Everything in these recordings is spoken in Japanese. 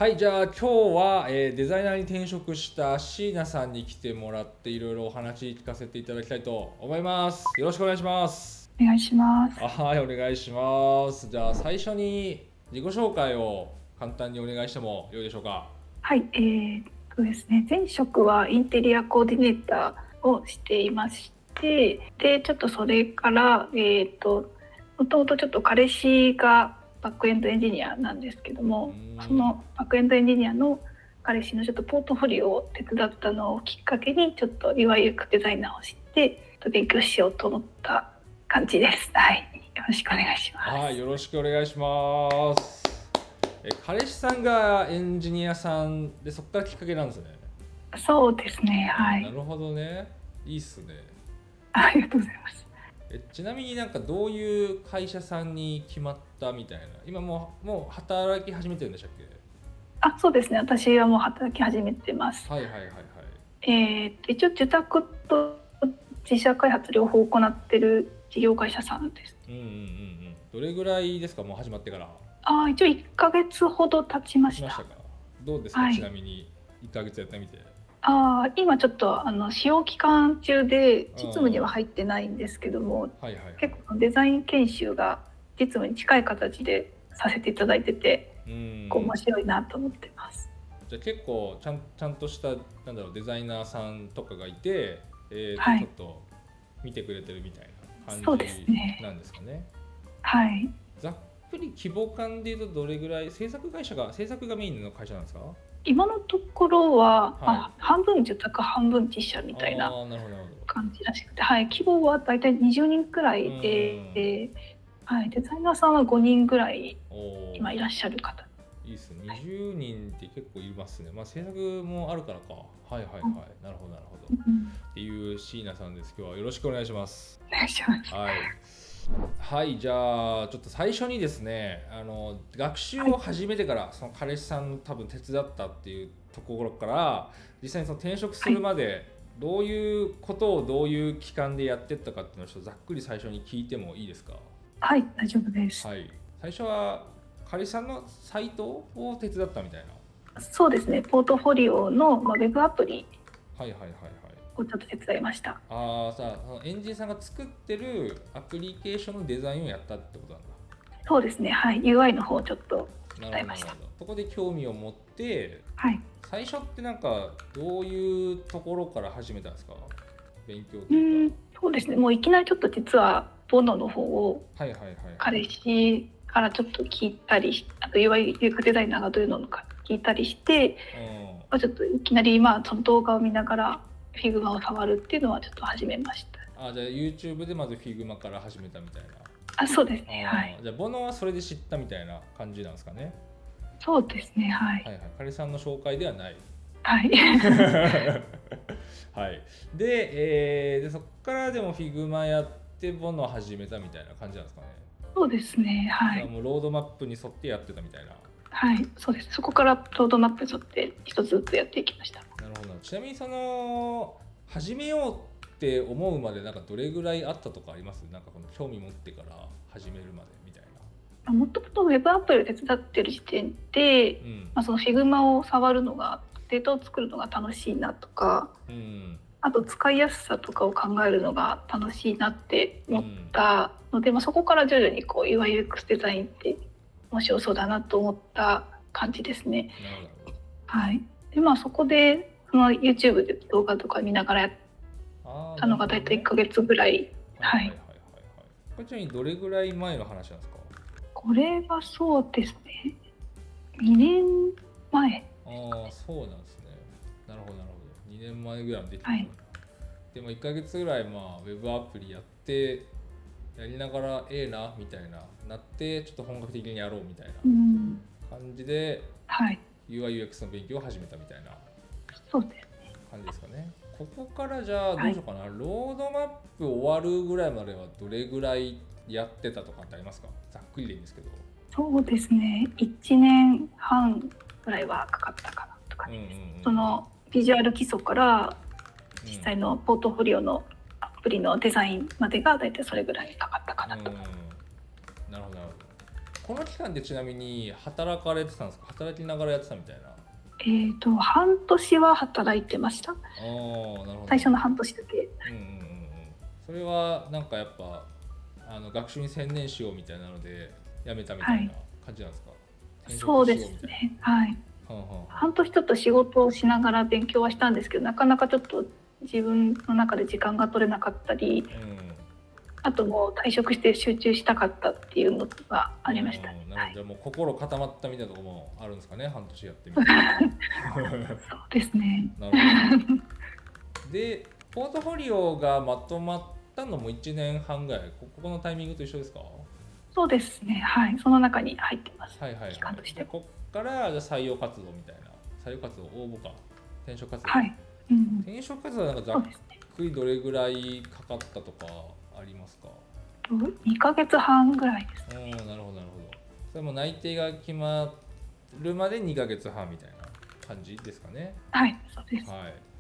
はい、じゃあ今日は、デザイナーに転職した椎名さんに来てもらっていろいろお話聞かせていただきたいと思います。よろしくお願いします。お願いします。はい、お願いします。じゃあ最初に自己紹介を簡単にお願いしてもよいでしょうか。はい、ですね、前職はインテリアコーディネーターをしていまして、で、ちょっとそれから、もともとちょっと彼氏がバックエンドエンジニアなんですけども、そのバックエンドエンジニアの彼氏のちょっとポートフォリオを手伝ったのをきっかけに、ちょっと UI/UX デザイナーを知って、勉強しようと思った感じです。はい、よろしくお願いします。はい、よろしくお願いします。彼氏さんがエンジニアさんで、そこからきっかけなんですね。そうですね、はい。なるほどね。いいっすね。ありがとうございます。ちなみになんかどういう会社さんに決まったみたいな。今もう働き始めてるんでしたっけ？そうですね。私はもう働き始めてます。はいはいはいはい。一応受託と自社開発両方行ってる事業会社さんです。うんうんうんうん。どれぐらいですか、もう始まってから？一応1ヶ月ほど経ちました。しましたか？どうですか、はい。ちなみに1ヶ月やってみて。今ちょっと試用期間中で実務にはは入ってないんですけども、いはいはい。結構デザイン研修が実務に近い形でさせていただいてて、面白いなと思ってます。じゃあ結構ちゃんとしたなんだろう、デザイナーさんとかがいて、はい。ちょっと見てくれてるみたいな感そうですじね。なんですかね。はい。ざっくり規模感でいうとどれぐらい、制作がメインの会社なんですか？今のところは、はい。半分受託半分自社みたいななるほどなるほど。感じらしくて、はい、規模はだいたい20人くらういん。で、はい、デザイナーさんは5人ぐらいおお、今いらっしゃる方。いいっすね。はい、20人って結構いますね。まあ制作もあるからか。はいはいはい。なるほどなるほど。うん、っていう椎名さんです。今日はよろしくお願いします。お願いします。はい。はい、じゃあちょっと最初にですね、学習はい、を始めてから、その彼氏さんの多分手伝ったっていうところから、実際にその転職すはい、るまでどういうことをどういう期間でやってったかっていうのをちょっとざっくり最初に聞いてもいいですか？はい、大丈夫です。はい。最初は彼氏さんのサイトを手伝ったみたいな。そうですね、ポートフォリオの、ウェブアプリはいはいはいはい。をちょっと手伝いました。さあ、そのエンジンさんが作ってるアプリケーションのデザインをやったってことなんだ。そうですね、はい、UI の方をちょっとなるほどなるほ手伝いました。ど。そこで興味を持って、はい。最初ってなんかどういうところから始めたんですか？勉強というか。そうですね、もういきなりちょっと実はボノの方をはいはいはいはい。彼氏からちょっと聞いたり、あと UI/UX デザイナーがどういうのか聞いたりして、ちょっといきなりその動画を見ながら Figma を触るっていうのはちょっと始めました。じゃあ YouTube でまず Figma から始めたみたいな。そうですね、はい。じゃあボノはそれで知ったみたいな感じなんですかね。そうですね、はい。はいはい。彼さんの紹介ではない。はい。はい。でそこからでも Figma やってボノ始めたみたいな感じなんですかね。そうですね、はじゃあい。もうロードマップに沿ってやってたみたいな。はい、そうです。そこからロードマップに沿って一つずつやっていきました。なるほど。ちなみにその始めようって思うまでなんかどれぐらいあったとかあります？なんかこの興味持ってから始めるまでみたいもともとウェブアプリを手伝ってる時点で、な。その Figma を触るのが、データを作るのが楽しいなとか、うん。あと使いやすさとかを考えるのが楽しいなって思っうん。たので、そこから徐々にこう UI/UX デザインって面白そうだなと思った感じですね。なるほどなるほど。はい。でそこでその YouTube で動画とか見ながらやったなのがだいたい1るほどね。ヶ月ぐらい。はい。はいはいはいはいはい。これちなみにどれぐらい前の話なんですか？これはそうですね。2年前。そうなんですね。なるほどなるほど。2年前ぐらいに出てる。はい。でも1ヶ月ぐらいウェブアプリやってやりながらなみたいなってちょっと本格的にやろうみたいなうん。感じで はい。UI/UX の勉強を始めたみたいなそうです。感じですかね。ここからじゃあどはい。うしようかな。ロードマップ終わるぐらいまではどれぐらいやってたとかってありますか？ざっくりでいいんですけど。そうですね。1年半ぐらいはかかったかなとかうんうんうんです。そのビジュアル基礎から実際のポートフォリオのアプリのデザインまでがだいたいそれぐらいかかったかなと。なるほどなるほど。この期間でちなみに働かれてたんですか？働きながらやってたみたいな。半年は働いてました。ああ、なるほど。最初の半年だけ。うんうんうんうん。それはなんかやっぱ学習に専念しようみたいなので辞めたみたいな感じなんですか？そうですね。はい。半年ちょっと仕事をしながら勉強はしたんですけど、なかなかちょっと自分の中で時間が取れなかったり、あともう退職して集中したかったっていうのがありました。なのでもう心固まったみたいなところもあるんですかね、半年やってみて。そうですね。なるほど。で、ポートフォリオがまとまったのも1年半ぐらい、ここのタイミングと一緒ですか？そうですね。はい、その中に入ってます。はいはいはい。期間として。こっから採用活動みたいな、採用活動、応募か、転職活動。はい。転職活動はなんかざっくりどれぐらいかかったとかありますか？2ヶ月半ぐらいですね。なるほどなるほど。それも内定が決まるまで2ヶ月半みたいな感じですかね。はい、そうです。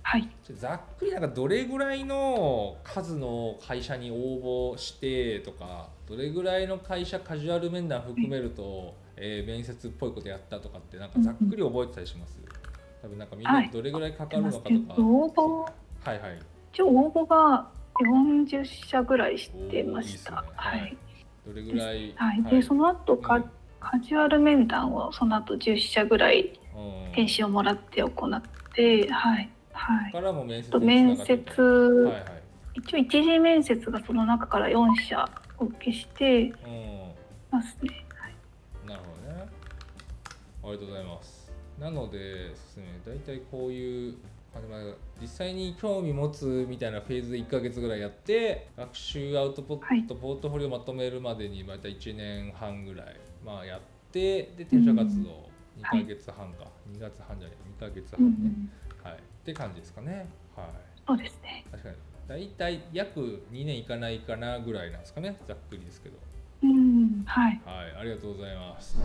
はい。ざっくりなんかどれぐらいの数の会社に応募してとか、どれぐらいの会社カジュアル面談含めると、面接っぽいことやったとかってなんかざっくり覚えてたりします？多分なんかみんなどれぐらいかかるのかとか。応募、一応応募が40社ぐらいしてました。はい。どれぐらい？はい。でその後カジュアル面談をその後10社ぐらい返信をもらって行って、はい。からも面接一応一次面接がその中から4社お受けしてますね。なるほどね。ありがとうございます。なのでですね、大体こういう実際に興味持つみたいなフェーズで1ヶ月ぐらいやって、学習アウトプット、ポートフォリオまとめるまでにまた1年半ぐらい、やって、で転職活動2ヶ月半か、2月半じゃない2ヶ月半ね、って感じですかね。そうですね。確かに大体約2年いかないかなぐらいなんですかね、ざっくりですけど。ありがとうございます。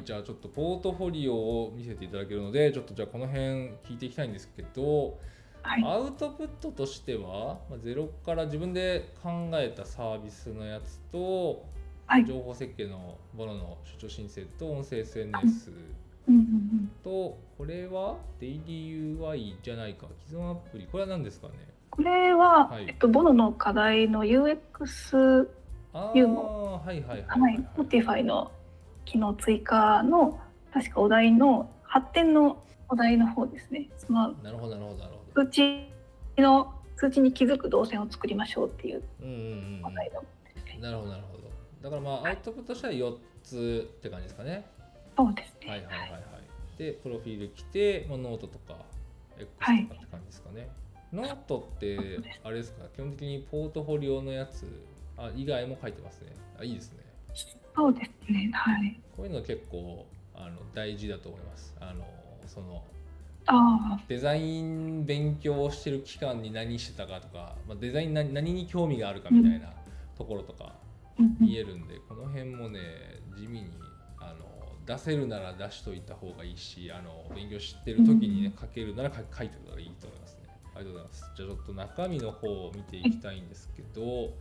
じゃあちょっとポートフォリオを見せていただけるので、ちょっとじゃあこの辺聞いていきたいんですけど、アウトプットとしては、ゼロから自分で考えたサービスのやつと、情報設計のものの出張申請と音声 SNS と、これはデイリー UI じゃないか、既存アプリ、これは何ですかね？これは、ボノの課題の UX Spotify の機能追加の確かお題の発展のお題の方ですね。その通知に気づく動線を作りましょうっていうお題のですね。なるほど。だからアウトプットとしては4つって感じですかね。そうですね。でプロフィール来て、ノートとか X とかって感じですかね。ノートってあれですか、基本的にポートフォリオのやつ以外も書いてますね。いいですね。そうですね。こういうの結構大事だと思います。そのデザイン勉強してる期間に何してたかとか、デザイン何に興味があるかみたいなところとか見えるんで、この辺もね地味に出せるなら出しといた方がいいし、勉強してる時にね書けるなら書いておいた方がいいと思いますね。ありがとうございます。じゃあちょっと中身の方を見ていきたいんですけど、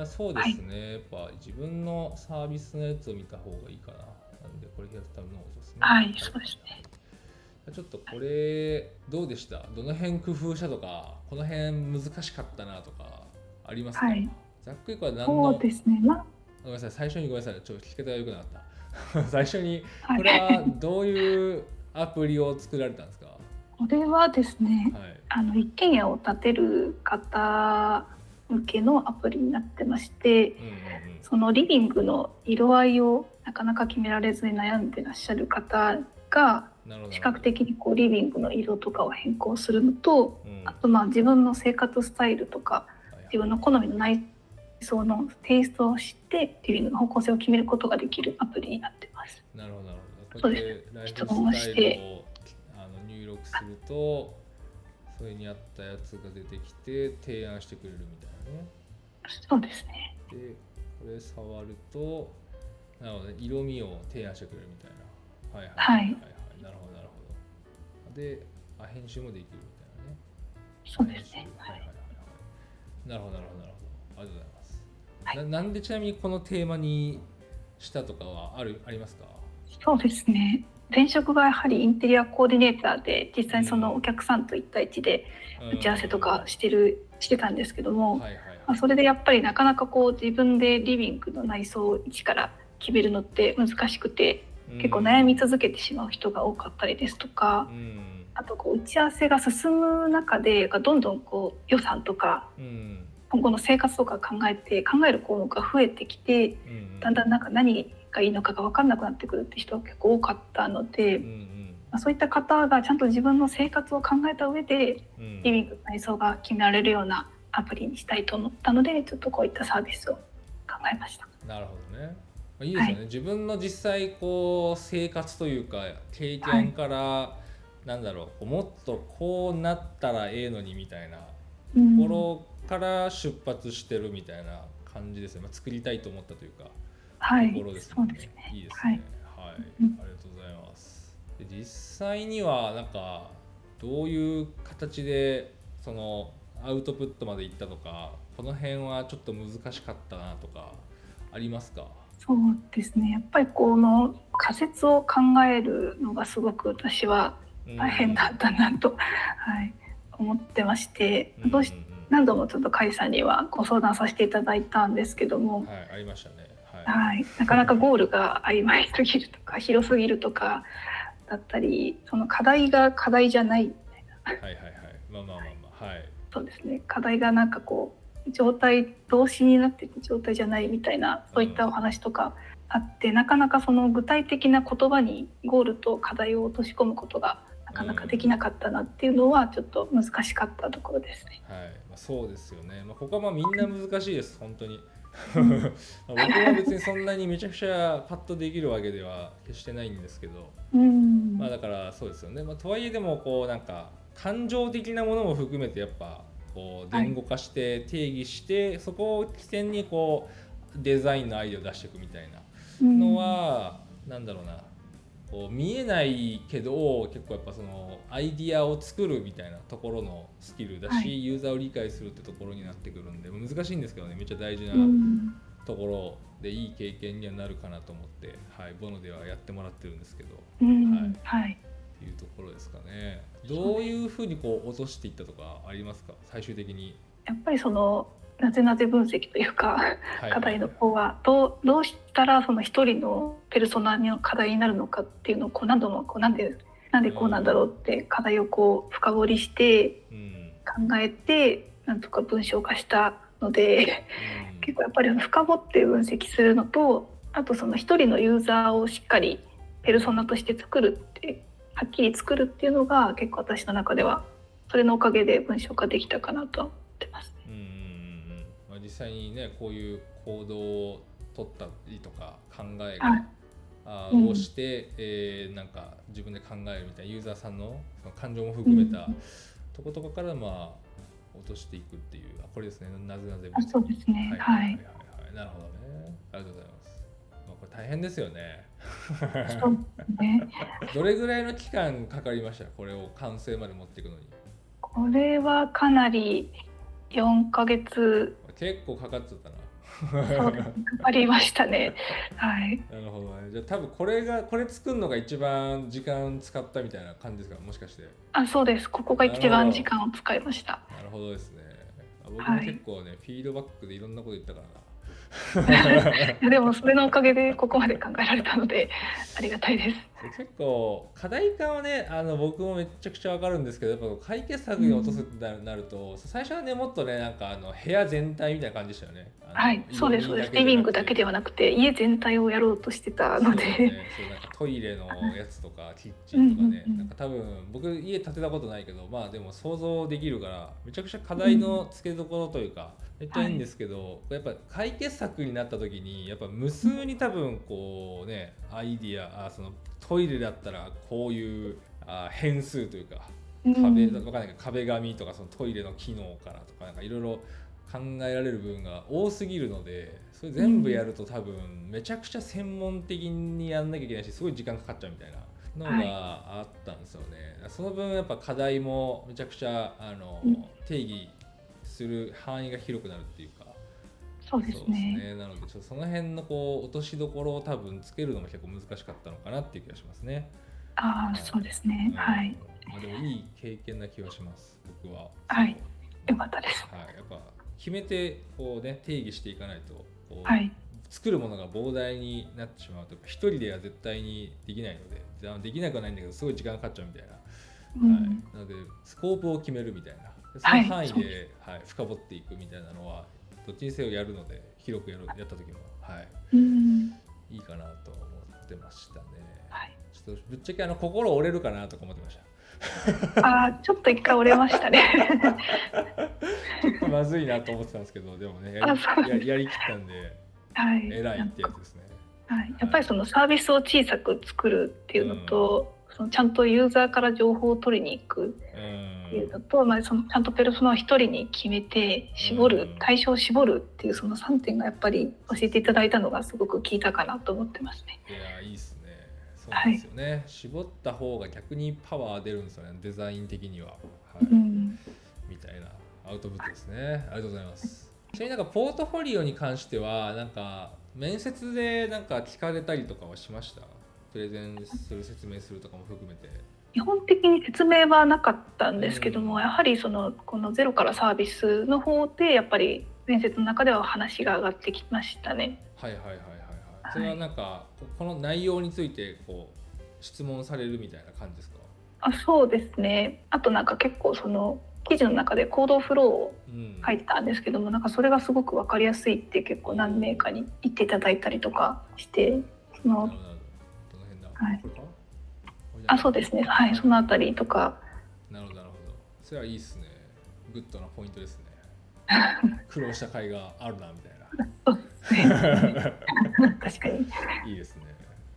そうですね、やっぱ自分のサービスのやつを見た方がいいかな。なんでこれやったのですね。そうですね。ちょっとこれどうでした？どの辺工夫したとか、この辺難しかったなとかありますか？ざっくりこれ何の？そうですね。ごめんなさい、最初にごめんなさい、ちょっと聞き方が良くなかった。最初にこれはどういうアプリを作られたんですか？これはですね、一軒家を建てる方向けのアプリになってまして、そのリビングの色合いをなかなか決められずに悩んでらっしゃる方が視覚的にリビングの色とかを変更するのと、あと自分の生活スタイルとか自分の好みの内装のテイストを知ってリビングの方向性を決めることができるアプリになってます。なるほど。こうやってライフスタイルを入力するとそれに合ったやつが出てきて提案してくれるみたいなね。そうですね。でこれ触ると色味を提案してくれるみたいな。なるほど。で編集もできるみたいなね。そうですね。なるほど。ありがとうございます。なんでちなみにこのテーマにしたとかはありますか？そうですね。前職がやはりインテリアコーディネーターで、実際にそのお客さんと一対一で打ち合わせとかしてたんですけども、はいはいはい。それでやっぱりなかなかこう自分でリビングの内装を一から決めるのって難しくて、結構悩み続けてしまう人が多かったりですとか、あとこう打ち合わせが進む中でどんどんこう予算とか今後の生活とか考える項目が増えてきて、だんだんなんか何がいいのかが分かんなくなってくるって人が結構多かったので、そういった方がちゃんと自分の生活を考えた上でリビングの内装が決められるようなアプリにしたいと思ったので、ちょっとこういったサービスを考えました。なるほどね。いいですよね、はい、自分の実際こう生活というか経験から、はい、なんだろう、もっとこうなったらええのにみたいなところから出発してるみたいな感じですね、作りたいと思ったというか、はい、ところですもんね。そうですね。いいですね。はい、はい、ありがとうございます。で実際にはなんかどういう形でそのアウトプットまでいったとか、この辺はちょっと難しかったなとかありますか？そうですね、やっぱりこの仮説を考えるのがすごく私は大変だったなと、はい、思ってまして、何度もちょっと甲斐さんにはご相談させていただいたんですけども、はい、ありましたね。はい、なかなかゴールが曖昧すぎるとか広すぎるとかだったり、その課題が課題じゃないみたいな。はいはいはい、まあまあまあまあ、はい。そうですね、課題がなんかこう状態動詞になっている状態じゃないみたいな、そういったお話とかあって、なかなかその具体的な言葉にゴールと課題を落とし込むことがなかなかできなかったなっていうのはちょっと難しかったところですね。はい、そうですよね。ここはまあみんな難しいです本当に。僕は別にそんなにめちゃくちゃパッとできるわけでは決してないんですけど、まあだからそうですよね。とはいえでもこうなんか感情的なものも含めてやっぱこう言語化して定義して、はい、そこを起点にこうデザインのアイデアを出していくみたいなのは、なんだろうな、こう見えないけど結構やっぱそのアイディアを作るみたいなところのスキルだし、はい、ユーザーを理解するってところになってくるんで難しいんですけどね、めっちゃ大事なところでいい経験にはなるかなと思って、はい、ボノではやってもらってるんですけど、はい、っていうところですかね。どういうふうにこう落としていったとかありますか、最終的に？やっぱりそのなぜなぜ分析というか、課題の方はどうしたらその一人のペルソナの課題になるのかっていうのをこう何度もこうなんでこうなんだろうって課題をこう深掘りして考えてなんとか文章化したので、結構やっぱり深掘って分析するのと、あとその一人のユーザーをしっかりペルソナとして作るってはっきり作るっていうのが結構私の中ではそれのおかげで文章化できたかなと思ってます。実際にねこういう行動を取ったりとか考えをして、なんか自分で考えるみたいなユーザーさんのその感情も含めたとことかからまあ落としていくっていう、これですね、なぜなぜ。そうですね、はい、なるほどね、ありがとうございます。これ大変ですよね。そうね。どれぐらいの期間かかりました、これを完成まで持っていくのに？これはかなり4ヶ月。結構かかっちゃったな。そうですね、かかりましたね。はい。なるほどね。じゃあ多分これ作るのが一番時間使ったみたいな感じですか、もしかして？そうです。ここが一番時間を使いました。なるほどですね。僕も結構ね、フィードバックでいろんなこと言ったからな。でもそれのおかげでここまで考えられたのでありがたいです。結構課題感はね、僕もめちゃくちゃ分かるんですけど、やっぱ解決策に落とすってなると、最初はねもっとねなんか部屋全体みたいな感じでしたよね。はい、そうですそうです。リビングだけではなくて家全体をやろうとしてたので、そうなんかトイレのやつとかキッチンとかね、なんか多分僕家建てたことないけど、まあでも想像できるからめちゃくちゃ課題の付けどころというか、めっちゃいいんですけど、やっぱ解決策になった時にやっぱ無数に多分こうねアイディア、そのトイレだったらこういう変数というか壁紙とかそのトイレの機能からとかなんかいろいろ考えられる部分が多すぎるので、それ全部やると多分めちゃくちゃ専門的にやんなきゃいけないし、すごい時間かかっちゃうみたいなのがあったんですよね。その分やっぱ課題もめちゃくちゃ定義する範囲が広くなるっていうか、そうですね。なのでちょっとその辺のこう落としどころを多分つけるのも結構難しかったのかなっていう気がしますね。ああ、はい、そうですね。はい。まあ、でもいい経験な気はします、僕は。はい。よかったです。はい、やっぱ決めてこうね定義していかないとこうはい。作るものが膨大になってしまうと一人では絶対にできないので、できなくはないんだけどすごい時間かかっちゃうみたいな、はい、なのでスコープを決めるみたいな、その範囲で、はい、深掘っていくみたいなのはどっちにせよやるので、広くやった時も、はい、いいかなと思ってましたね。はい、ちょっとぶっちゃけ心折れるかなとか思ってました。ちょっと一回折れましたね。ちょっとまずいなと思ってたんですけど、でもねやりきったんで、はい、偉いってやつですね。はい、やっぱりそのサービスを小さく作るっていうのと、そのちゃんとユーザーから情報を取りに行くっていうのと、まあ、そのちゃんとペルソナを一人に決めて絞る、対象を絞るっていうその3点がやっぱり教えていただいたのがすごく効いたかなと思ってますね。いや、いいですね。そうなんですよね、はい、絞った方が逆にパワー出るんですよね、デザイン的には、はい、みたいなアウトプットですね。ありがとうございます。ちなみになんかポートフォリオに関してはなんか面接でなんか聞かれたりとかはしました？プレゼンする、説明するとかも含めて。基本的に説明はなかったんですけども、やはりこのゼロからサービスの方でやっぱり面接の中では話が上がってきましたね。はいはいはいはいはい。それはなんかこの内容についてこう質問されるみたいな感じですか？そうですね。あとなんか結構その記事の中で行動フローを書いてたんですけども、なんかそれがすごく分かりやすいって結構何名かに言っていただいたりとかして、その、はい、そうですね、はい、そのあたりとか。なるほどなるほど。それはいいですね。グッドなポイントですね。苦労した甲斐があるなみたいな。そうですね。確かに。いいですね。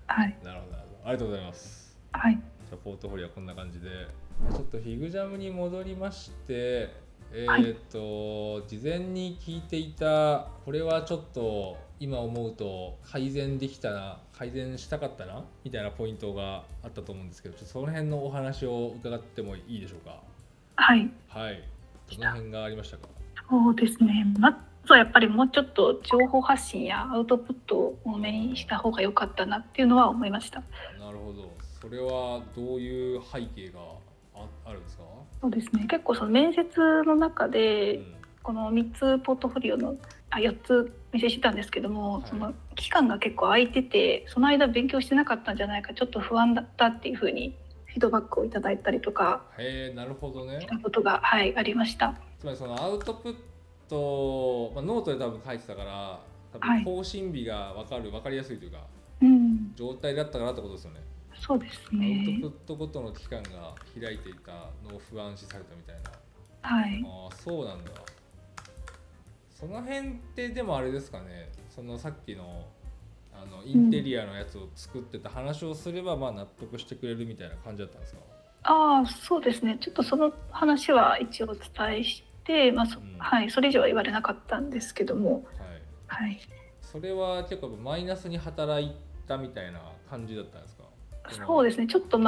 はい。なるほどなるほど。ありがとうございます。はい。じゃあポートフォリオはこんな感じで、ちょっとフィグジャムに戻りまして、事前に聞いていたこれはちょっと今思うと改善できたな、改善したかったなみたいなポイントがあったと思うんですけど、ちょっとその辺のお話を伺ってもいいでしょうか？はいはい。どの辺がありましたか？そうですね、まずはやっぱりもうちょっと情報発信やアウトプットを多めにした方が良かったなっていうのは思いました。なるほど。それはどういう背景があるんですか？そうですね、結構その面接の中で、この3つポートフォリオの4つ見せしてたんですけども、その期間が結構空いててその間勉強してなかったんじゃないか、ちょっと不安だったっていうふうにフィードバックをいただいたりとかなるほどね、したことが、はい、ありました。つまりそのアウトプット、ノートで多分書いてたから多分更新日が分かりやすいというか、状態だったかなってことですよね。そうですね。アウトプットごとの期間が開いていたのを不安視されたみたいな。はい。そうなんだ。その辺ってでもあれですかね。そのさっきのインテリアのやつを作ってた話をすればまあ納得してくれるみたいな感じだったんですか？そうですね。ちょっとその話は一応お伝えして、はい、それ以上は言われなかったんですけども、はい。はい、それは結構マイナスに働いたみたいな感じだったんですか？そうですね。ちょっと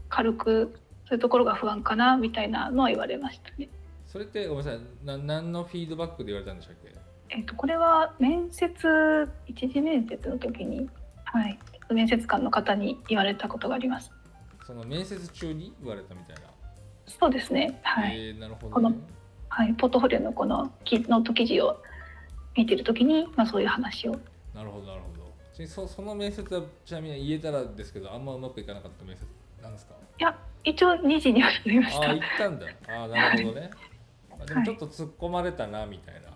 軽くそういうところが不安かなみたいなのは言われましたね。それってごめんなさい、何のフィードバックで言われたんでしたっけ？これは一次面接の時に、はい、面接官の方に言われたことがあります。その面接中に言われたみたいな。そうですね。はい。なるほどね。この、はい、ポートフォリオのこのノート記事を見てる時に、そういう話を。なるほどなるほど。その面接はちなみに言えたらですけど、あんまうまくいかなかった面接なんですか？いや、一応2時にはなりました。行ったんだ。なるほどね。でもちょっと突っ込まれたなみたいな。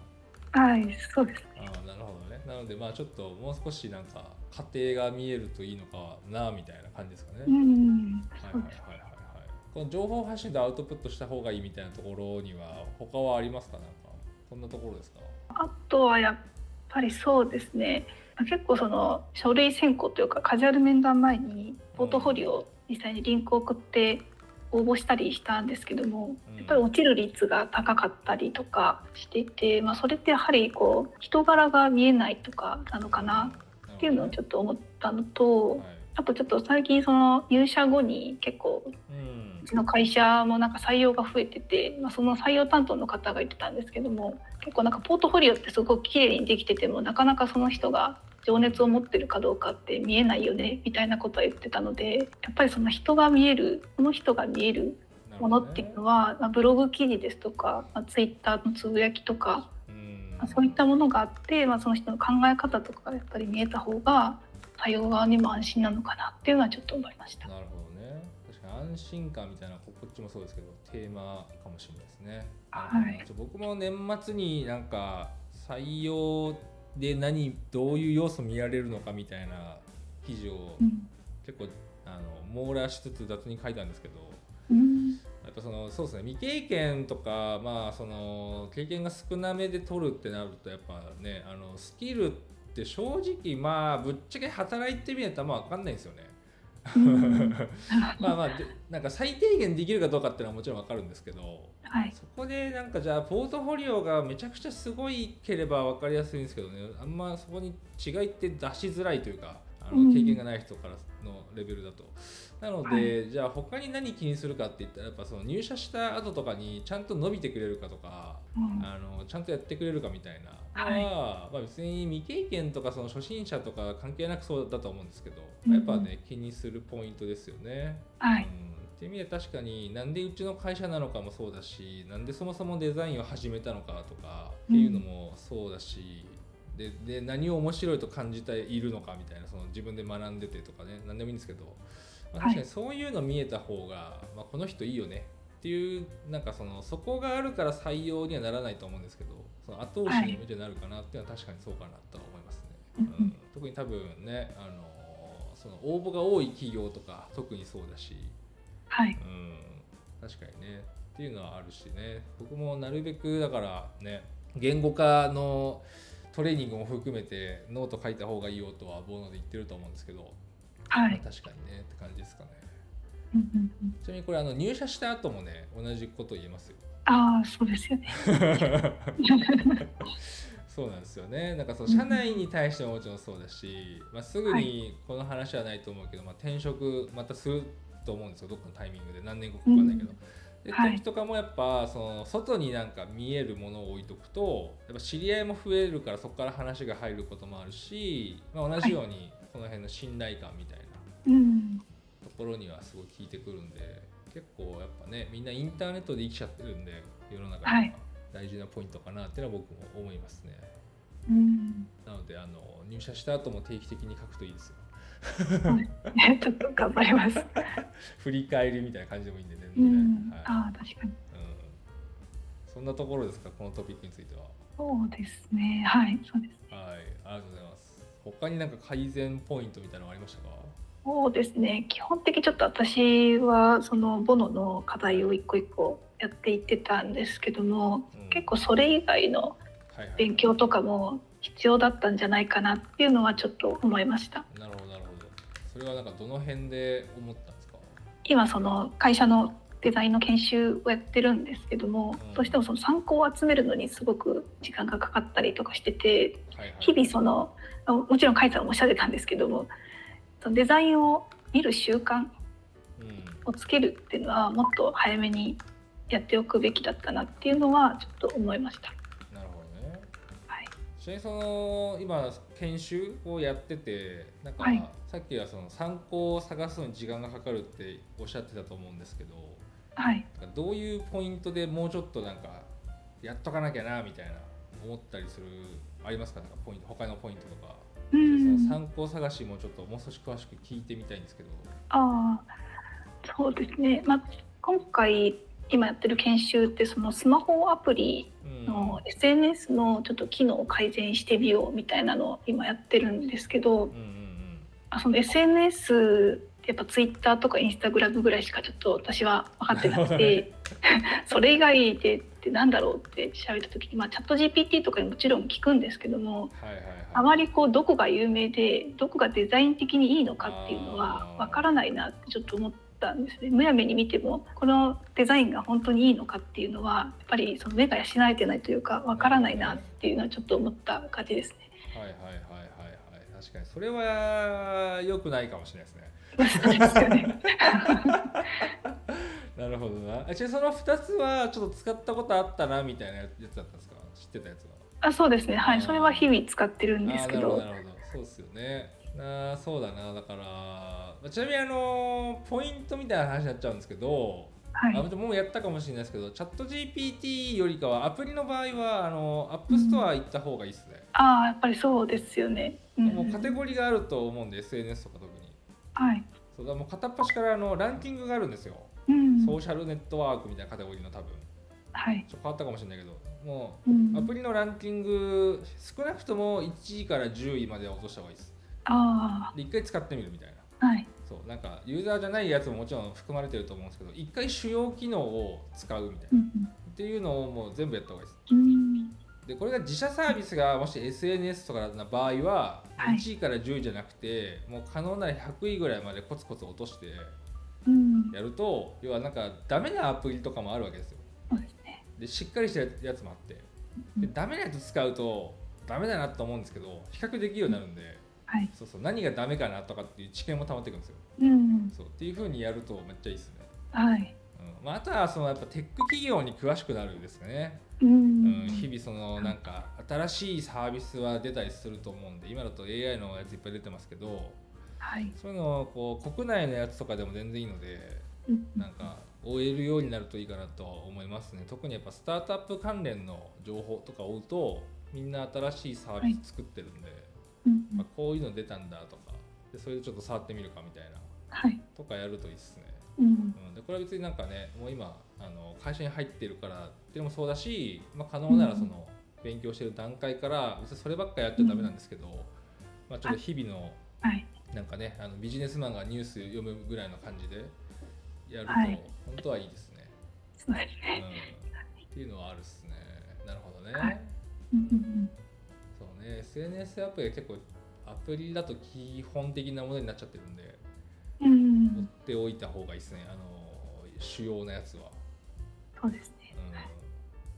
はい、そうです、ね。なるほどね。なのでちょっともう少しなんか過程が見えるといいのかなみたいな感じですかね。はいはいはいはい。この情報発信でアウトプットした方がいいみたいなところには他はありますか？なんかそんなところですか？あとはやっぱりそうですね。結構その書類選考というかカジュアル面談前にポートフォリオを実際にリンクを送って応募したりしたんですけども、やっぱり落ちる率が高かったりとかしていて、それってやはり人柄が見えないとかなのかなっていうのをちょっと思ったのと、あとちょっと最近その入社後に結構うちの会社もなんか採用が増えてて、その採用担当の方が言ってたんですけども、結構なんかポートフォリオってすごく綺麗にできててもなかなかその人が情熱を持ってるかどうかって見えないよねみたいなことは言ってたので、やっぱりその人が見える、その人が見えるものっていうのは、ブログ記事ですとか、ツイッターのつぶやきとか、そういったものがあって、その人の考え方とかがやっぱり見えた方が採用側にも安心なのかなっていうのはちょっと思いました。なるほどね。確かに安心感みたいな、こっちもそうですけどテーマかもしれないですね。はい、僕も年末になんか採用でどういう要素見られるのかみたいな記事を結構網羅しつつ雑に書いたんですけど、やっぱそうですね、未経験とか、その経験が少なめで取るってなるとやっぱね、スキルって正直ぶっちゃけ働いてみないと分かんないんですよね。なんか最低限できるかどうかっていうのはもちろん分かるんですけど、はい、そこでなんかじゃあポートフォリオがめちゃくちゃすごいければ分かりやすいんですけどね、あんまそこに違いって出しづらいというか、経験がない人からのレベルだと。なので、じゃあ他に何気にするかって言ったら、やっぱその入社した後とかにちゃんと伸びてくれるかとか、ちゃんとやってくれるかみたいなのは、別に未経験とかその初心者とか関係なくそうだと思うんですけど、やっぱね気にするポイントですよね。っていう意味で確かになんでうちの会社なのかもそうだし、なんでそもそもデザインを始めたのかとかっていうのもそうだし、で何を面白いと感じているのかみたいな、その自分で学んでてとかね、何でもいいんですけど、確かにそういうの見えた方が、この人いいよねっていう、なんかそこがあるから採用にはならないと思うんですけど、その後押しになるかなっていうのは確かにそうかなと思いますね。特に多分ね、その応募が多い企業とか特にそうだし、確かにねっていうのはあるしね。僕もなるべくだからね、言語化のトレーニングも含めてノート書いた方がいいよとはボーノで言ってると思うんですけど、確かにねって感じですかね。ちなみにこれ入社した後もね同じこと言えますよ。そうですよね。そうなんですよね。なんか社内に対してももちろんそうだし、すぐにこの話はないと思うけど、転職またすると思うんですよ、どっかのタイミングで、何年後か分かんないけど。で時とかもやっぱ外になんか見えるものを置いとくと、やっぱ知り合いも増えるからそこから話が入ることもあるし、同じようにこの辺の信頼感みたいなところにはすごい効いてくるんで、結構やっぱねみんなインターネットで生きちゃってるんで、世の中では大事なポイントかなっていうのは僕も思いますね。なので入社した後も定期的に書くといいですよ。ちょっと頑張ります。振り返りみたいな感じでもいいんでね。確かに。そんなところですか、このトピックについては。そうですね。はい、そうですね。はい、ありがとうございます。他になんか改善ポイントみたいなのありましたか？そうですね。基本的ちょっと私はそのボノの課題を一個一個やっていってたんですけども、結構それ以外の勉強とかも必要だったんじゃないかなっていうのはちょっと思いました。なるほどなるほど。それはなんかどの辺で思ったんですか？今その会社のデザインの研修をやってるんですけども、どうしてもその参考を集めるのにすごく時間がかかったりとかしてて、日々もちろんカイさんもおっしゃってたんですけども、デザインを見る習慣をつけるっていうのはもっと早めにやっておくべきだったなっていうのはちょっと思いました。なるほどね。ちなみに今研修をやってて、なんかさっきは参考を探すのに時間がかかるっておっしゃってたと思うんですけど、どういうポイントでもうちょっとなんかやっとかなきゃなみたいな思ったりするありますか？なんか他のポイントとか。参考探しもちょっともう少し詳しく聞いてみたいんですけど。そうですね。今回今やってる研修ってそのスマホアプリの SNS のちょっと機能を改善してみようみたいなのを今やってるんですけど、その SNS やっぱ Twitter とか Instagram ぐらいしかちょっと私は分かってなくてそれ以外でってなんだろうって調べた時に、チャット GPT とかにもちろん聞くんですけども、あまりどこが有名でどこがデザイン的にいいのかっていうのは分からないなってちょっと思ったんですね。むやみに見てもこのデザインが本当にいいのかっていうのはやっぱりその目が養えてないというか分からないなっていうのはちょっと思った感じですね。確かにそれは良くないかもしれないですね。そうですよね。なるほどな。ちなみにその2つはちょっと使ったことあったなみたいなやつだったんですか？知ってたやつは。そうですね。はい。それは日々使ってるんですけど。なるほど。そうですよね。そうだな。だからちなみにポイントみたいな話になっちゃうんですけど、はい、もうやったかもしれないですけど、チャット GPT よりかはアプリの場合はアップストア行った方がいいですね。やっぱりそうですよね。もうカテゴリーがあると思うんで、 SNS とか特に。はい。そうだ、もう片っ端からランキングがあるんですよ。ソーシャルネットワークみたいなカテゴリーの多分。はい。ちょっと変わったかもしれないけど、もうアプリのランキング少なくとも1位から10位までは落とした方がいいです。で1回使ってみるみたいな。はい。そうなんかユーザーじゃないやつももちろん含まれてると思うんですけど、1回主要機能を使うみたいな、っていうのをもう全部やった方がいいです。でこれが自社サービスがもし SNS とかの場合は、1位から10位じゃなくて、もう可能なら100位ぐらいまでコツコツ落としてやると、要はなんかダメなアプリとかもあるわけですよ。でしっかりしたやつもあって、でダメなやつ使うとダメだなと思うんですけど、比較できるようになるんで、そう何がダメかなとかっていう知見も溜まっていくんですよ。そうっていう風にやるとめっちゃいいですね。はい。あとはやっぱテック企業に詳しくなるんですかね。日々なんか新しいサービスは出たりすると思うんで、今だと AI のやついっぱい出てますけど、そういうのを国内のやつとかでも全然いいので、なんか追えるようになるといいかなと思いますね。特にやっぱスタートアップ関連の情報とかを追うと、みんな新しいサービス作ってるんで、こういうの出たんだとかで、それでちょっと触ってみるかみたいな、とかやるといいですね。でこれは別になんかね、もう今会社に入ってるからっていうのもそうだし、可能なら勉強してる段階から別にそればっかやっちゃダメなんですけど、ちょっと日々のなんかね、ビジネスマンがニュース読むぐらいの感じでやると本当はいいですね。そうですね。っていうのはあるっすね。なるほどね。そうね、SNS アプリは結構アプリだと基本的なものになっちゃってるんで、持っておいた方がいいですね。主要なやつは。そうですね。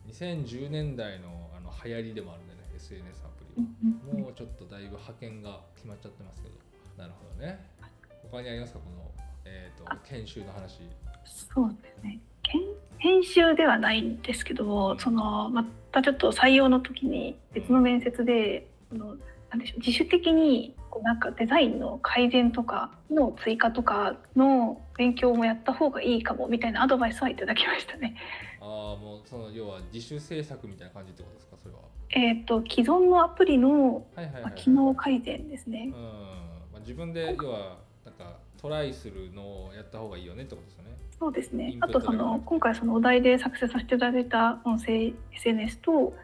2010年代の流行りでもあるんでね、SNS アプリは。もうちょっとだいぶ派遣が決まっちゃってますけど。なるほどね。他にありますか、この研修の話。そうですね。編集ではないんですけども、またちょっと採用の時に別の面接で、なんでしょう、自主的になんかデザインの改善とかの追加とかの勉強もやった方がいいかもみたいなアドバイスはいただきましたね。もう要は自主制作みたいな感じってことですか、それは。既存のアプリの機能改善ですね。自分で要はなんかトライするのをやった方がいいよねってことですよね。そうですね。あと今回お題で作成させていただいた音声 SNS と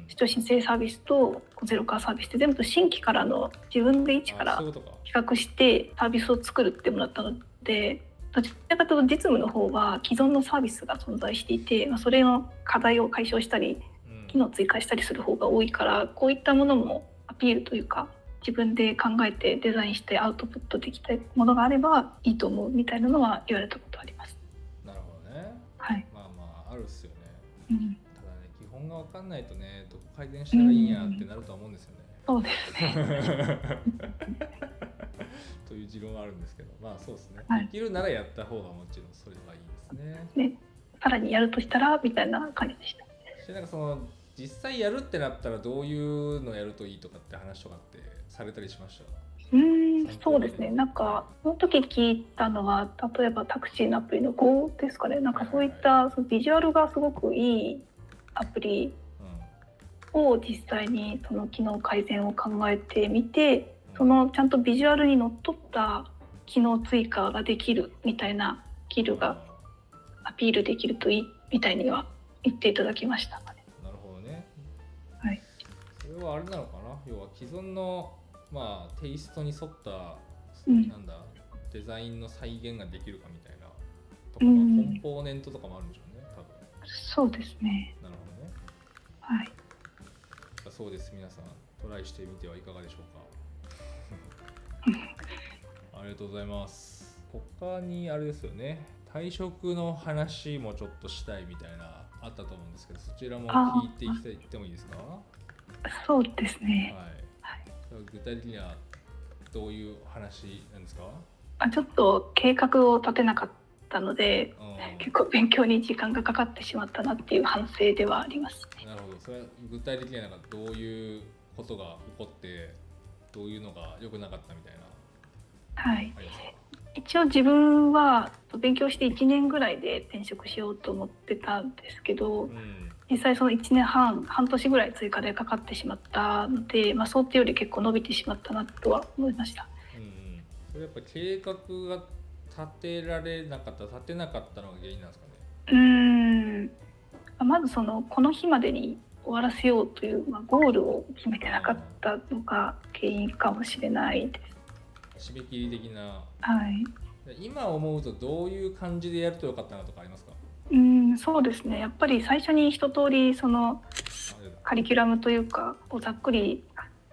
視聴申請サービスとゼロカーサービスって全部新規からの自分で一から企画してサービスを作るってもらったので、どちらかというと実務の方は既存のサービスが存在していて、それの課題を解消したり機能を追加したりする方が多いから、こういったものもアピールというか自分で考えてデザインしてアウトプットできたものがあればいいと思うみたいなのは言われたことあります。なるほどね。はい。あるっすよね。ただね、基本が分かんないとね、どこ改善したらいいんやってなるとは思うんですよね。そうですね。という持論はあるんですけど、そうですね。できるならやった方がもちろんそれはいいですね。さらにやるとしたらみたいな感じでした。なんか実際やるってなったらどういうのやるといいとかって話とかってされたりしました？そうですね。なんかその時聞いたのは、例えばタクシーのアプリの Go ですかね。なんかそういったビジュアルがすごくいいアプリを実際にその機能改善を考えてみて、ちゃんとビジュアルにのっとった機能追加ができるみたいなスキルがアピールできるといいみたいには言っていただきました。なるほどね。はい。それはあれなのかな。要は既存のテイストに沿ったなんだデザインの再現ができるかみたいなとか、コンポーネントとかもあるんでしょうね、多分。そうですね。なるほどね。はい。そうです。皆さんトライしてみてはいかがでしょうか。ありがとうございます。他にあれですよね。退職の話もちょっとしたいみたいなあったと思うんですけど、そちらも聞いていってもいいですか？そうですね。はい。具体的にはどういう話なんですか？ちょっと計画を立てなかったので、うん、結構勉強に時間がかかってしまったなっていう反省ではありますね。なるほど。それは具体的にはなんかどういうことが起こってどういうのが良くなかったみたいなはい、ありますか？一応自分は勉強して1年ぐらいで転職しようと思ってたんですけど、うん、実際その1年半年ぐらい追加でかかってしまったので、想定より結構伸びてしまったなとは思いました。うんうん、それやっぱ計画が立てなかったのが原因なんですかね？うーんまずこの日までに終わらせようという、ゴールを決めてなかったのが原因かもしれないです。締め切り的な。はい、今思うとどういう感じでやるとよかったなとかありますか？そうですね。やっぱり最初に一通りそのカリキュラムというかをざっくり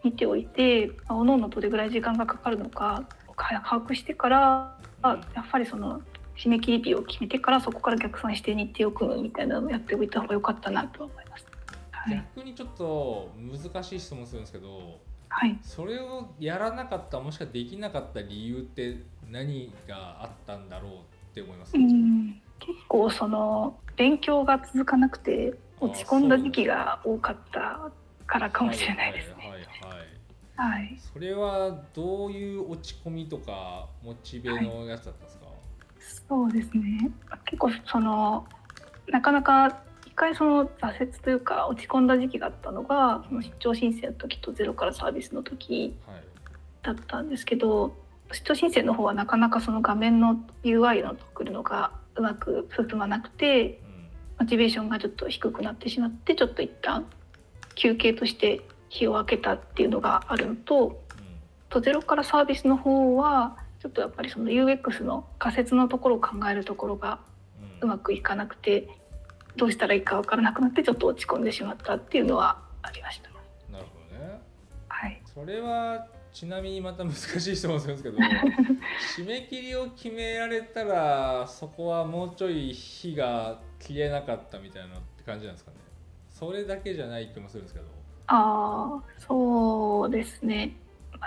見ておいて、各々どれぐらい時間がかかるのか把握してから、やっぱりその締め切り日を決めてからそこから逆算して日程を組むみたいなのをやっておいた方が良かったなと思います。はい、逆にちょっと難しい質問するんですけど、はい、それをやらなかったもしくはできなかった理由って何があったんだろうって思います？結構その勉強が続かなくて落ち込んだ時期が多かったからかもしれないですね。はい。それはどういう落ち込みとかモチベのやつだったんですか？そうですね。結構なかなか一回その挫折というか落ち込んだ時期があったのが、その出張申請の時とゼロからサービスの時だったんですけど、出張申請の方はなかなかその画面の UI の作るのがうまく進まなくて、モチベーションがちょっと低くなってしまって、ちょっと一旦休憩として日を空けたっていうのがあるのと、ゼロからサービスの方はちょっとやっぱりその UX の仮説のところを考えるところがうまくいかなくて、どうしたらいいか分からなくなってちょっと落ち込んでしまったっていうのはありました。なるほどね。はい。それはちなみにまた難しい質問するんですけど締め切りを決められたらそこはもうちょい火が切れなかったみたいなって感じなんですかね？それだけじゃない気もするんですけど。そうですね。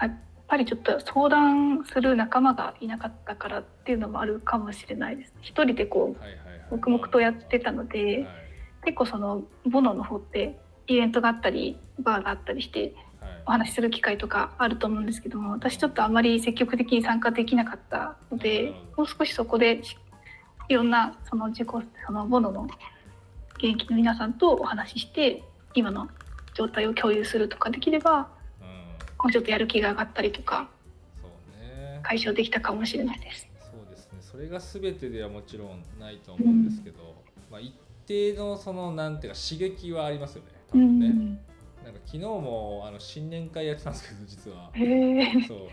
やっぱりちょっと相談する仲間がいなかったからっていうのもあるかもしれないです。一人でこう黙々とやってたので、結構そのボノの方ってイベントがあったりバーがあったりしてお話しする機会とかあると思うんですけども、私ちょっとあまり積極的に参加できなかったので、もう少しそこでいろんなそのボノの現役の皆さんとお話しして今の状態を共有するとかできれば、もうちょっとやる気が上がったりとか、解消できたかもしれないです。そうですね。それが全てではもちろんないと思うんですけど、一定のそのなんていうか刺激はありますよね。多分ね。なんか昨日も新年会やってたんですけど、実はそ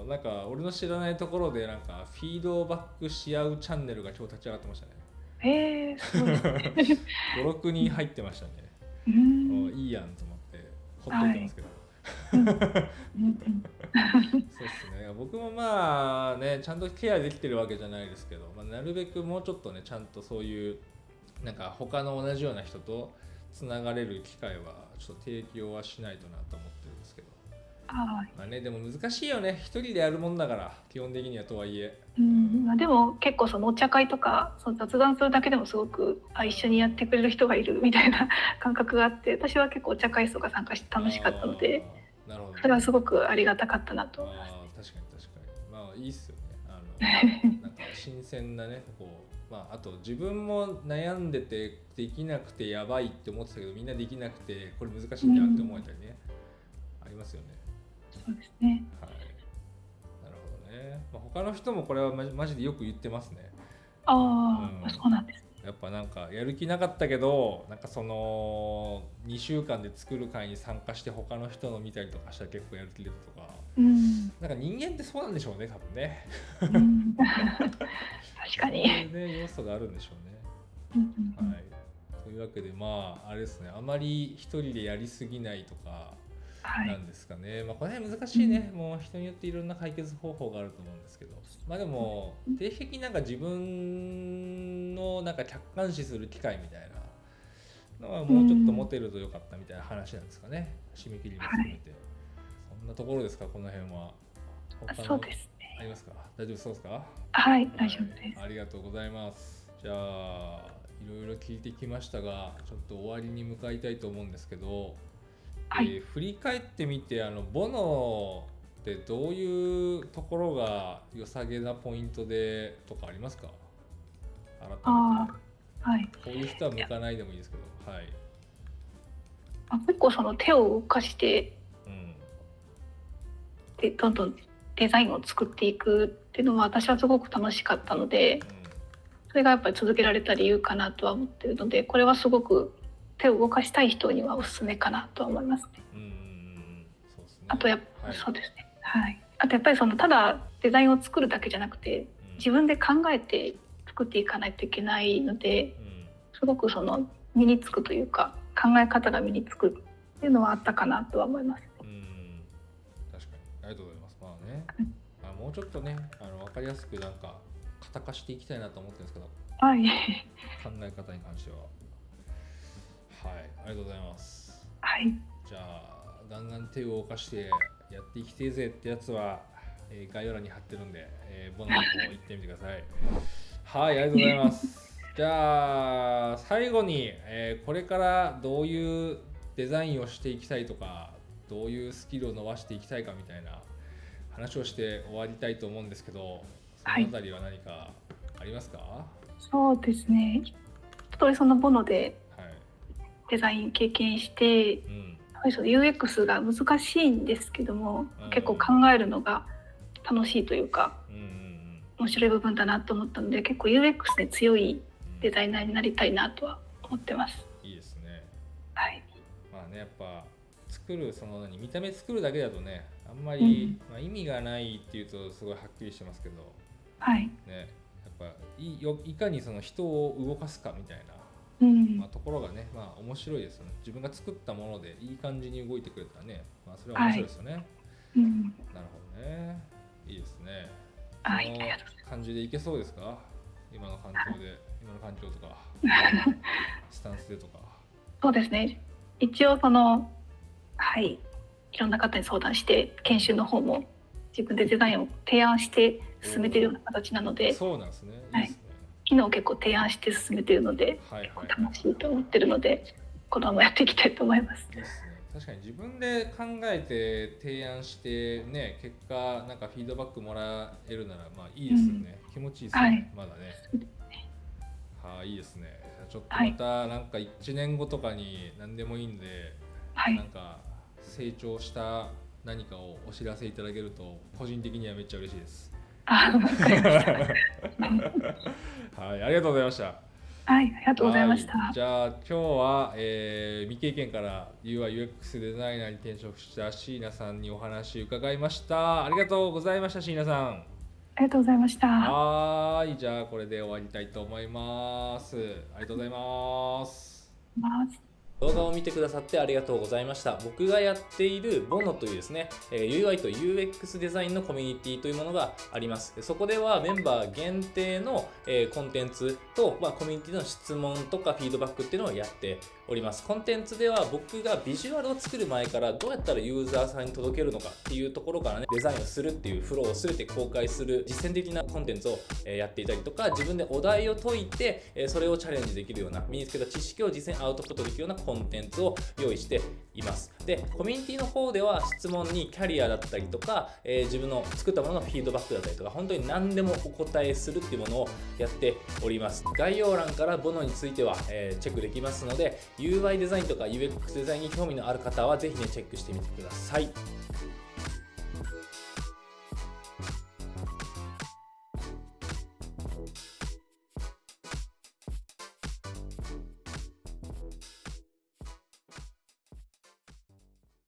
うなんか俺の知らないところでなんかフィードバックし合うチャンネルが今日立ち上がってましたね。そうですね。5、6人入ってましたね。いいやんと思ってほっといてますけど。そうですね。僕もまあねちゃんとケアできてるわけじゃないですけど、なるべくもうちょっとねちゃんとそういうなんか他の同じような人とつながれる機会はちょっと提供はしないとなと思ってるんですけど、でも難しいよね。一人でやるもんだから基本的にはとはいえ。でも結構そのお茶会とかその雑談するだけでもすごく一緒にやってくれる人がいるみたいな感覚があって、私は結構お茶会とか参加して楽しかったので、それはすごくありがたかったなと思います。確かにいいっすよね。なんか新鮮なねあと自分も悩んでてできなくてやばいって思ってたけどみんなできなくてこれ難しいんだって思えたりね、ありますよね。そうですね。はい。なるほどね。他の人もこれはマジでよく言ってますね。そうなんですね。やっぱなんかやる気なかったけどなんかその2週間で作る会に参加して他の人の見たりとかしたら結構やる気出たとか、なんか人間ってそうなんでしょうね多分ね。確かに。そういうね要素があるんでしょうね。はい。というわけであれですね、あまり一人でやりすぎないとかなんですかね。これは難しいね。もう人によっていろんな解決方法があると思うんですけど、でも定期的になんか自分のなんか客観視する機会みたいなのはもうちょっと持てるとよかったみたいな話なんですかね。締め切りも含めて。そんなところですか、この辺は。そうですね。ありますか？大丈夫そうですか？はい、大丈夫です。ありがとうございます。じゃあいろいろ聞いてきましたが、ちょっと終わりに向かいたいと思うんですけど、はい、振り返ってみてボノってどういうところが良さげなポイントでとかありますか？改めて。あはい。こういう人は向かないでもいいですけど、はい。結構その手を動かしてうん。でどんどんデザインを作っていくっていうのも私はすごく楽しかったので、それがやっぱり続けられた理由かなとは思っているので、これはすごく手を動かしたい人にはおすすめかなとは思いますね。そうですね。あとはい、そうですね。はい。あとやっぱりただデザインを作るだけじゃなくて、自分で考えて作っていかないといけないので、すごく身につくというか考え方が身につくっていうのはあったかなとは思います。確かにありがとうございます。まあね、もうちょっとね分かりやすくなんか型化していきたいなと思ってるんですけど、はい。考え方に関してははい、ありがとうございます。はい。じゃあガンガン手を動かしてやっていきてえぜってやつは、概要欄に貼ってるんで、ボノの方行ってみてください。はい、ありがとうございます。じゃあ最後に、これからどういうデザインをしていきたいとか、どういうスキルを伸ばしていきたいかみたいな話をして終わりたいと思うんですけど、そのあたりは何かありますか？そうですね。ボノでデザイン経験して、UX が難しいんですけども、結構考えるのが楽しいというか、面白い部分だなと思ったので、結構 UX で強いデザイナーになりたいなとは思ってます。いいですね。はい。まあね、やっぱ作る見た目作るだけだとね、あんまり、意味がないっていうとすごいはっきりしてますけど、はい。ね、やっぱいかに人を動かすかみたいな。ところがね、面白いですよね。自分が作ったものでいい感じに動いてくれたらね、それは面白いですよね。なるほどね。いいですね。その感じでいけそうですか？今の環境とかスタンスでとか。そうですね。一応いろんな方に相談して研修の方も自分でデザインを提案して進めているような形なので。そうなんですね。いいですね。昨日結構提案して進めているので、結構楽しいと思ってるので、このままやっていきたいと思います。いいですね。確かに自分で考えて提案してね、結果なんかフィードバックもらえるならいいですよね。気持ちいいですよね。まだね。はい、いいですね。ちょっとまたなんか1年後とかに何でもいいんで、なんか成長した何かをお知らせいただけると個人的にはめっちゃ嬉しいです。わかりました。はい、ありがとうございました。はい、ありがとうございました。じゃあ今日は、未経験から UI/UX デザイナーに転職した椎名さんにお話伺いました。ありがとうございました、椎名さん。ありがとうございました。はい、じゃあこれで終わりたいと思います。ありがとうございます。動画を見てくださってありがとうございました。僕がやっている Bono というですね、UI と UX デザインのコミュニティというものがあります。そこではメンバー限定のコンテンツと、コミュニティの質問とかフィードバックっていうのをやっております。コンテンツでは僕がビジュアルを作る前からどうやったらユーザーさんに届けるのかっていうところからね、デザインをするっていうフローを全て公開する実践的なコンテンツをやっていたりとか、自分でお題を解いてそれをチャレンジできるような、身につけた知識を実践アウトプットできるようなコンテンツを用意しています。で、コミュニティの方では質問にキャリアだったりとか、自分の作ったもののフィードバックだったりとか、本当に何でもお答えするっていうものをやっております。概要欄からボノについては、チェックできますので、UI デザインとか UX デザインに興味のある方はぜひねチェックしてみてください。